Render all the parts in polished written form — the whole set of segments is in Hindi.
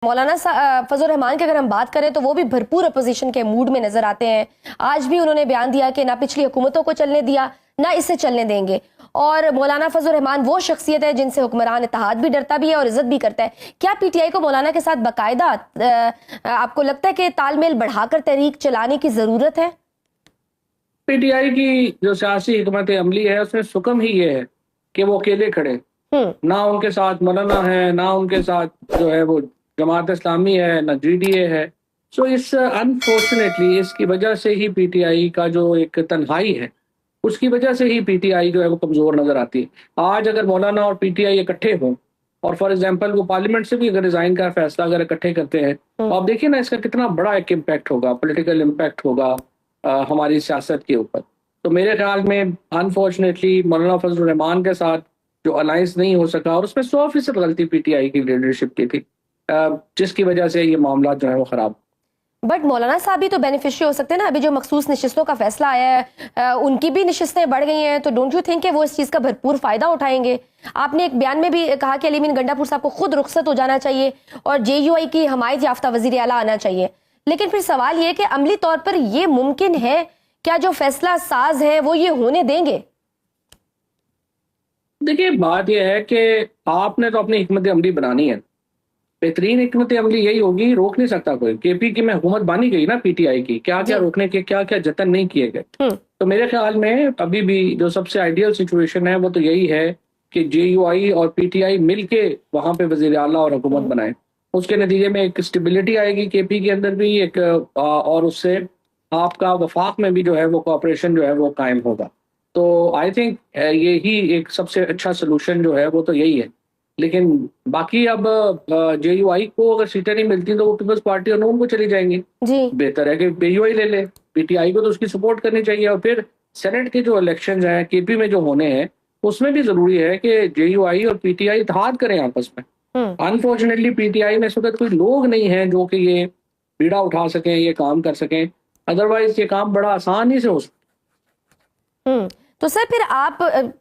मौलाना फजल रहमान की अगर हम बात करें तो वो भी भरपूर अपोजिशन के मूड में नजर आते हैं। आज भी उन्होंने बयान दिया कि ना पिछली हुकूमतों को चलने दिया ना इसे चलने देंगे। और मौलाना फजल रहमान वो शख्सियत है जिनसे हुक्मरान इत्तेहाद भी डरता भी है और इज्जत भी करता है। क्या पीटीआई को मौलाना के साथ बाकायदा आपको लगता है कि तालमेल बढ़ाकर तहरीक चलाने की जरूरत है? पीटीआई की जो सियासी हिकमत अमली है उसमें सुकम ही ये है कि वो अकेले खड़े, ना उनके साथ मौलाना है, ना उनके साथ जो है वो जमात इस्लामी है, ना जीडीए है। सो इस अनफॉर्चुनेटली इसकी वजह से ही पीटीआई का जो एक तन्हाई है उसकी वजह से ही पीटीआई जो है वो कमजोर नजर आती है। आज अगर मौलाना और पीटीआई इकट्ठे हों और फॉर एग्जांपल वो पार्लियामेंट से भी अगर रिजाइन का फैसला अगर इकट्ठे करते हैं तो आप देखिए ना इसका कितना बड़ा एक इम्पैक्ट होगा, पॉलिटिकल इम्पैक्ट होगा हमारी सियासत के ऊपर। तो मेरे ख्याल में अनफॉर्चुनेटली मौलाना फजल रहमान के साथ जो अलायंस नहीं हो सका और उसमें 100% गलती पीटीआई की लीडरशिप की थी, जिसकी वजह से ये मामला जो है वो खराब। बट मौलाना साहब भी तो बेनिफिशियरी हो सकते हैं ना। अभी जो मखसूस नशिस्तों का फैसला आया है उनकी भी नशिस्तें बढ़ गई हैं, तो डोंट यू थिंक कि वो इस चीज़ का भरपूर फायदा उठाएंगे? आपने एक बयान में भी कहा कि अली मीन गंडापुर साहब को खुद रुखसत हो जाना चाहिए और जेयूआई की हमायत याफ्ता वजीर आला आना चाहिए। लेकिन फिर सवाल ये कि अमली तौर पर ये मुमकिन है क्या? जो फैसला साज है वो ये होने देंगे? देखिए बात यह है कि आपने तो अपनी हिकमत अमली बनानी है। बेहतरीन हिकमत अमली यही होगी, रोक नहीं सकता कोई। केपी की में हुकूमत बानी गई ना पीटीआई की, क्या क्या रोकने के क्या क्या जतन नहीं किए गए। तो मेरे ख्याल में अभी भी जो सबसे आइडियल सिचुएशन है वो तो यही है कि जेयूआई और पीटीआई मिलके वहां पे वजीर आला और हुकूमत बनाए। उसके नतीजे में एक स्टेबिलिटी आएगी केपी के अंदर भी एक, और उससे आपका वफाक में भी जो है वो कोऑपरेशन जो है वो कायम होगा। तो आई थिंक यही एक सबसे अच्छा सोल्यूशन जो है वो तो यही है। लेकिन बाकी अब जेयूआई को अगर सीटें नहीं मिलती तो वो पीपल्स पार्टी और नून को चली जाएंगी। जी बेहतर है कि जेयूआई ले ले, पीटीआई को तो उसकी सपोर्ट करनी चाहिए। और फिर सेनेट के जो इलेक्शन हैं केपी में जो होने हैं उसमें भी जरूरी है कि जेयूआई और पीटीआई इत्तेहाद करें आपस में। अनफॉर्चुनेटली पीटीआई में इस वक्त कोई लोग नहीं है जो कि ये बीड़ा उठा सकें, ये काम कर सकें। अदरवाइज ये काम बड़ा आसानी से हो सकता। तो सर फिर आप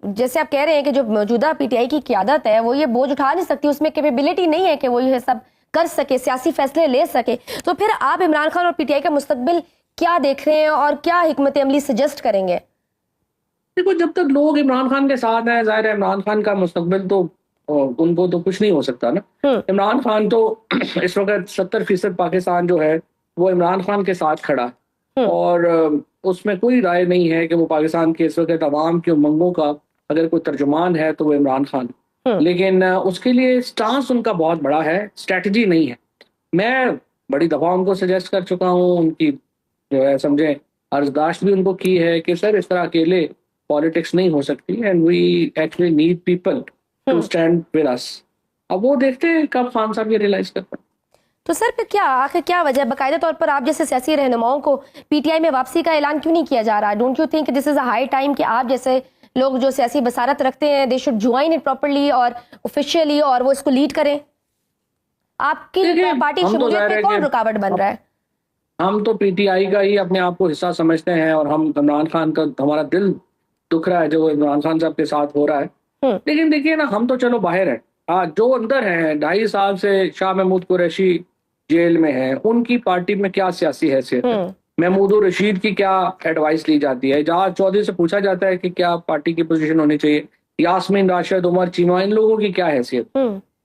जैसे आप कह रहे हैं कि जो मौजूदा पीटीआई की क़यादत है वो ये बोझ उठा नहीं सकती, उसमें कैपेबिलिटी नहीं है कि वो ये सब कर सके, सियासी फैसले ले सके। तो फिर आप इमरान खान और पीटीआई का मुस्तकबिल क्या देख रहे हैं और क्या हिकमत अमली सजेस्ट करेंगे? देखो जब तक लोग इमरान खान के साथ हैं, जाहिर है इमरान खान का मुस्तकबिल तो उनको तो कुछ नहीं हो सकता ना। इमरान खान तो इस वक्त 70% पाकिस्तान जो है वो इमरान खान के साथ खड़ा है और उसमें कोई राय नहीं है कि वो पाकिस्तान के इस वक्त अवाम की उमंगों का अगर कोई तर्जुमान है तो वो इमरान खान। लेकिन उसके लिए स्टांस उनका बहुत बड़ा है, स्ट्रेटजी नहीं है। मैं बड़ी दफा उनको सजेस्ट कर चुका हूँ, उनकी जो है समझे अर्जदाश्त भी उनको की है कि सर इस तरह अकेले पॉलिटिक्स नहीं हो सकती and we actually need people to stand with us. अब वो देखते हैं कब खान साहब ये रियलाइज करते हैं। तो सर फिर क्या आखिर क्या वजह बाकायदा तौर पर आप जैसे सियासी रहनुमाओं को पीटीआई में वापसी का ऐलान क्यों नहीं किया जा रहा? Don't you think this is a high time कि आप जैसे लोग जो सियासी बसारत रखते हैं they should join it properly और ऑफिशियली और वो इसको लीड करें? आपकी पार्टी शमूलियत पे कौन रुकावट बन रहा है? हम तो पीटीआई का ही अपने आप को हिस्सा समझते हैं और हम इमरान खान का, हमारा दिल दुख रहा है जो इमरान खान साहब के साथ हो रहा है। लेकिन देखिए ना, हम तो चलो बाहर हैं, जो अंदर हैं 2.5 साल से शाह महमूद कुरैशी जेल में है, उनकी पार्टी में क्या सियासी हैसियत है? महमूद रशीद की क्या एडवाइस ली जाती है? एजाज चौधरी से पूछा जाता है कि क्या पार्टी की पोजीशन होनी चाहिए? यास्मीन राशिद, उमर चीमा, इन लोगों की क्या हैसियत?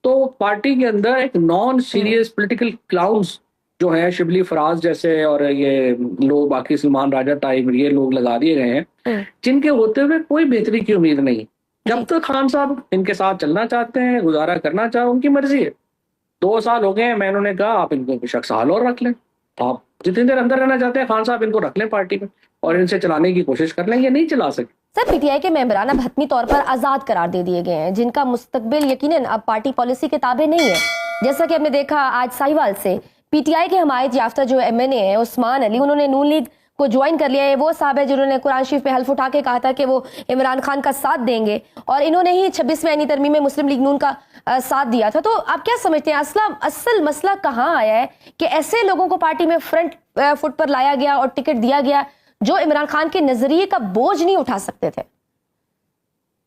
तो पार्टी के अंदर एक नॉन सीरियस पॉलिटिकल क्लाउन्स जो है, शिबली फराज जैसे और ये लोग बाकी सलमान राजा टाइप ये लोग लगा दिए गए हैं जिनके होते हुए कोई बेहतरी की उम्मीद नहीं। जब तक खान साहब इनके साथ चलना चाहते हैं, गुजारा करना चाहो, उनकी मर्जी है। 2 साल हो गए हैं, मैंने उन्हें कहा आप इनको बेशक साल और रख लें, आप जितनी देर अंदर रहना चाहते हैं खान साहब इनको रख लें पार्टी में और इनसे चलाने की कोशिश कर लें। ये नहीं चला सकते। सर पीटीआई के मेंबरान अब हतमी तौर पर आजाद करार दे दिए गए हैं जिनका मुस्तकबिल यकीनन अब पार्टी पॉलिसी के ताबे नहीं है। जैसा कि हमने देखा आज साहिवाल से पीटीआई के हमायत याफ्ता जो एमएनए है उस्मान अली, उन्होंने नून लीग को ज्वाइन कर लिया है। वो साहब है जिन्होंने कुरान शरीफ पे हल्फ उठा के कहा था कि वो इमरान खान का साथ देंगे और इन्होंने ही 26वें आईनी तरमीम में मुस्लिम लीग नून का साथ दिया था। तो आप क्या समझते हैं असल मसला कहाँ आया है कि ऐसे लोगों को पार्टी में फ्रंट फुट पर लाया गया और टिकट दिया गया जो इमरान खान के नजरिए का बोझ नहीं उठा सकते थे?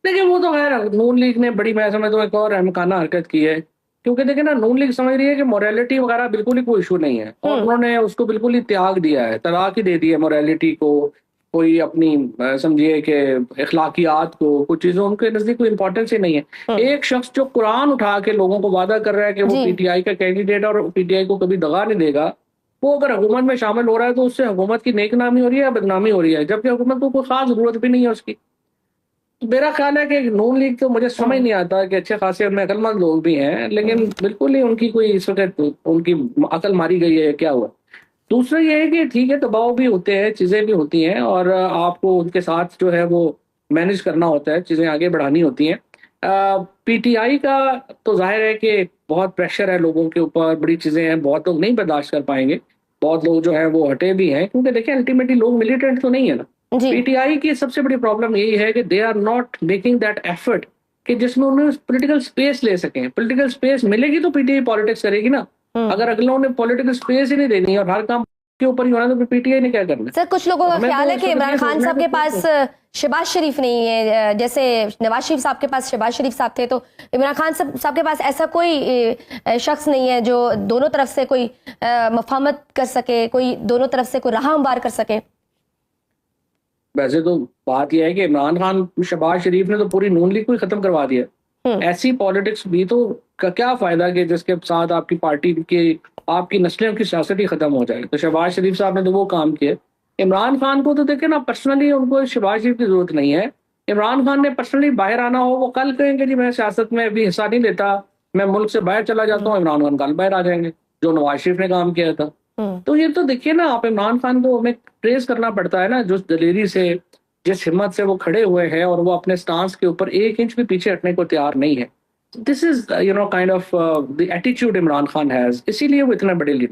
देखिए वो तो खैर नून लीग ने बड़ी, मैं समझता हूँ, एक और अहमकाना हरकत की है क्योंकि देखिए ना, नून लीग समझ रही है कि मोरालिटी वगैरह बिल्कुल ही कोई इशू नहीं है, और उन्होंने उसको बिल्कुल ही त्याग दिया है, तलाक ही दे दी है मोरालिटी को। कोई अपनी समझिए कि अखलाकियात को, कुछ चीजों उनके नजदीक कोई इंपॉर्टेंस ही नहीं है। एक शख्स जो कुरान उठा के लोगों को वादा कर रहा है कि वो जी। पीटीआई का कैंडिडेट और पीटीआई को कभी दगा नहीं देगा, वो अगर हुकूमत में शामिल हो रहा है तो उससे हुकूमत की नेक नामी हो रही है या बदनामी हो रही है, जबकि हुकूमत को कोई खास जरूरत भी नहीं है उसकी। मेरा ख्याल है कि नून लीग तो मुझे समझ नहीं आता कि अच्छे खासे उनमें अकलमंद लोग भी हैं, लेकिन बिल्कुल ही उनकी कोई इस वक्त उनकी अकल मारी गई है, क्या हुआ। दूसरा ये है कि ठीक है, दबाव भी होते हैं, चीजें भी होती हैं, और आपको उनके साथ जो है वो मैनेज करना होता है, चीजें आगे बढ़ानी होती हैं। पीटीआई का तो जाहिर है कि बहुत प्रेशर है लोगों के ऊपर, बड़ी चीजें हैं, बहुत लोग नहीं बर्दाश्त कर पाएंगे, बहुत लोग जो है वो हटे भी हैं, क्योंकि देखिए अल्टीमेटली लोग मिलिटेंट तो नहीं है ना। जी। पीटीआई की सबसे बड़ी प्रॉब्लम यही है कि they are not making that effort कि जिसमें उन्हें पॉलिटिकल स्पेस ले सकें। पॉलिटिकल स्पेस मिलेगी तो पीटीआई पॉलिटिक्स करेगी ना। अगर अगलों ने पॉलिटिकल स्पेस ही नहीं देनी और हर काम के ऊपर ही होना, तो पीटीआई ने क्या करना। सर, कुछ लोगों का हमें ख्याल तो है कि इस वक्त इमरान ये खान सोचना साहब है के कि पास शहबाज शरीफ नहीं है, जैसे नवाज शरीफ साहब के पास शहबाज शरीफ साहब थे, तो इमरान खान साहब के पास ऐसा कोई शख्स नहीं है जो दोनों तरफ से कोई मफाहमत कर सके, कोई दोनों तरफ से कोई राह हमवार कर सके। वैसे तो बात यह है कि इमरान खान, शहबाज शरीफ ने तो पूरी नून लीग को ही खत्म करवा दिया। ऐसी पॉलिटिक्स भी तो का क्या फायदा कि जिसके साथ आपकी पार्टी की, आपकी नस्लों की सियासत ही खत्म हो जाए। तो शहबाज शरीफ साहब ने तो वो काम किया। इमरान खान को तो देखे ना, पर्सनली उनको शहबाज शरीफ की जरूरत नहीं है। इमरान खान ने पर्सनली बाहर आना हो, वो कल कहेंगे जी मैं सियासत में अभी हिस्सा नहीं लेता, मैं मुल्क से बाहर चला जाता हूँ, इमरान खान कल बाहर आ जाएंगे, जो नवाज शरीफ ने काम किया था। तो ये तो देखिए ना, आप इमरान खान को हमें ट्रेस करना पड़ता है ना, जो दलेरी से, जिस हिम्मत से वो खड़े हुए हैं, और वो अपने स्टांस के ऊपर 1 इंच भी पीछे हटने को तैयार नहीं है। This is kind of the attitude Imran Khan has, इसीलिए वो इतना बड़े लीडर